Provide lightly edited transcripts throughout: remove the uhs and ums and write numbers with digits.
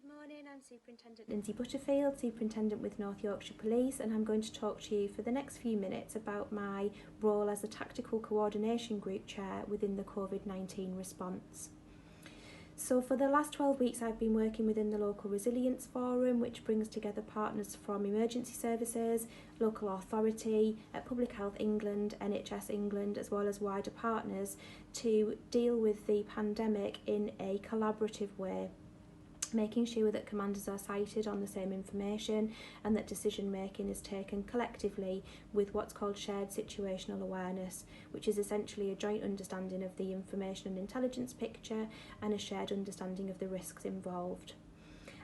Good morning, I'm Superintendent Lindsey Butterfield, Superintendent with North Yorkshire Police, and I'm going to talk to you for the next few minutes about my role as a Tactical Coordination Group Chair within the COVID-19 response. So for the last 12 weeks I've been working within the Local Resilience Forum, which brings together partners from emergency services, local authority, Public Health England, NHS England, as well as wider partners to deal with the pandemic in a collaborative way, making sure that commanders are cited on the same information and that decision making is taken collectively with what's called shared situational awareness, which is essentially a joint understanding of the information and intelligence picture and a shared understanding of the risks involved.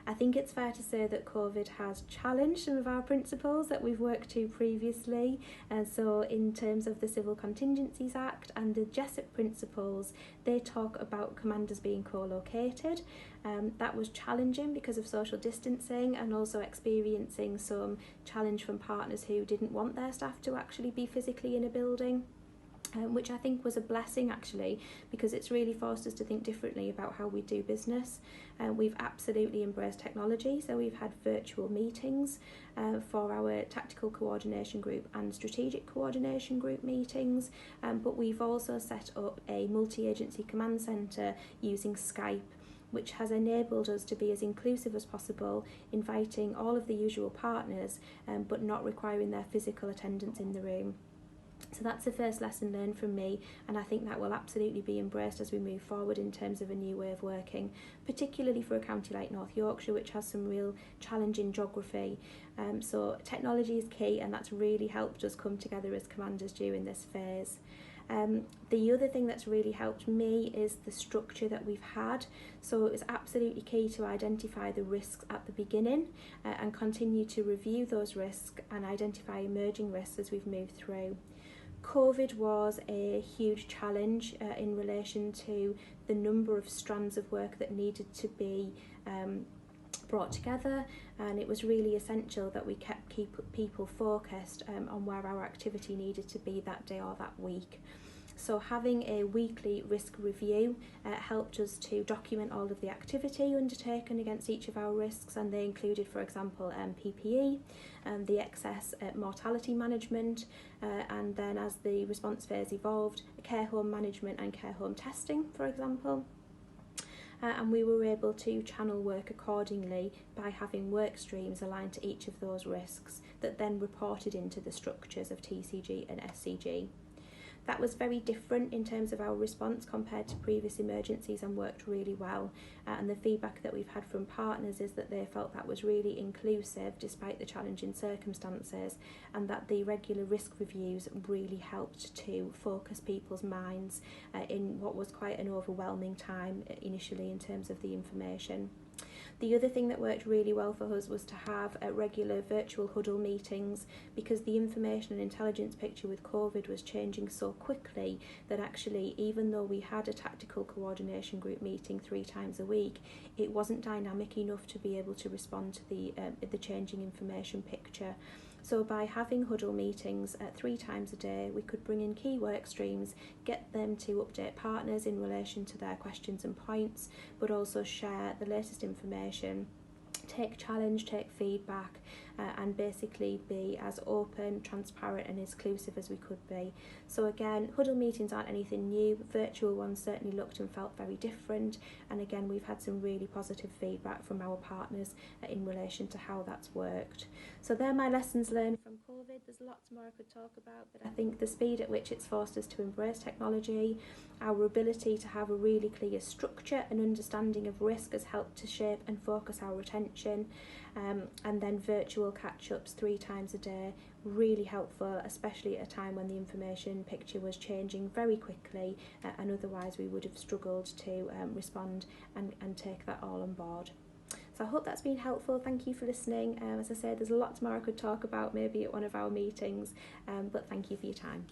I think it's fair to say that COVID has challenged some of our principles that we've worked to previously, and so in terms of the Civil Contingencies Act and the JESIP principles, they talk about commanders being co-located. That was challenging because of social distancing and also experiencing some challenge from partners who didn't want their staff to actually be physically in a building. Which I think was a blessing actually, because it's really forced us to think differently about how we do business. We've absolutely embraced technology, so we've had virtual meetings for our tactical coordination group and strategic coordination group meetings, but we've also set up a multi-agency command centre using Skype, which has enabled us to be as inclusive as possible, inviting all of the usual partners, but not requiring their physical attendance in the room. So that's the first lesson learned from me, and I think that will absolutely be embraced as we move forward in terms of a new way of working, particularly for a county like North Yorkshire, which has some real challenging geography. So technology is key, and that's really helped us come together as commanders during this phase. The other thing that's really helped me is the structure that we've had. So it was absolutely key to identify the risks at the beginning and continue to review those risks and identify emerging risks as we've moved through. COVID was a huge challenge in relation to the number of strands of work that needed to be brought together, and it was really essential that we keep people focused on where our activity needed to be that day or that week. So having a weekly risk review helped us to document all of the activity undertaken against each of our risks, and they included, for example, PPE, the excess mortality management, and then as the response phase evolved, care home management and care home testing, for example. And we were able to channel work accordingly by having work streams aligned to each of those risks that then reported into the structures of TCG and SCG. That was very different in terms of our response compared to previous emergencies and worked really well. And the feedback that we've had from partners is that they felt that was really inclusive despite the challenging circumstances, and that the regular risk reviews really helped to focus people's minds in what was quite an overwhelming time initially in terms of the information. The other thing that worked really well for us was to have regular virtual huddle meetings, because the information and intelligence picture with COVID was changing so quickly that actually, even though we had a tactical coordination group meeting 3 times a week, it wasn't dynamic enough to be able to respond to the changing information picture. So by having huddle meetings 3 times a day, we could bring in key work streams, get them to update partners in relation to their questions and points, but also share the latest information, take challenge, take feedback, and basically be as open, transparent and inclusive as we could be. So again, huddle meetings aren't anything new. Virtual ones certainly looked and felt very different, and again we've had some really positive feedback from our partners in relation to how that's worked. So they're my lessons learned from COVID. There's lots more I could talk about, but I think the speed at which it's forced us to embrace technology, our ability to have a really clear structure and understanding of risk has helped to shape and focus our attention, and then virtual catch-ups 3 times a day, really helpful, especially at a time when the information picture was changing very quickly, and otherwise we would have struggled to respond and take that all on board. So I hope that's been helpful. Thank you for listening. As I said, there's lots more I could talk about maybe at one of our meetings, but thank you for your time.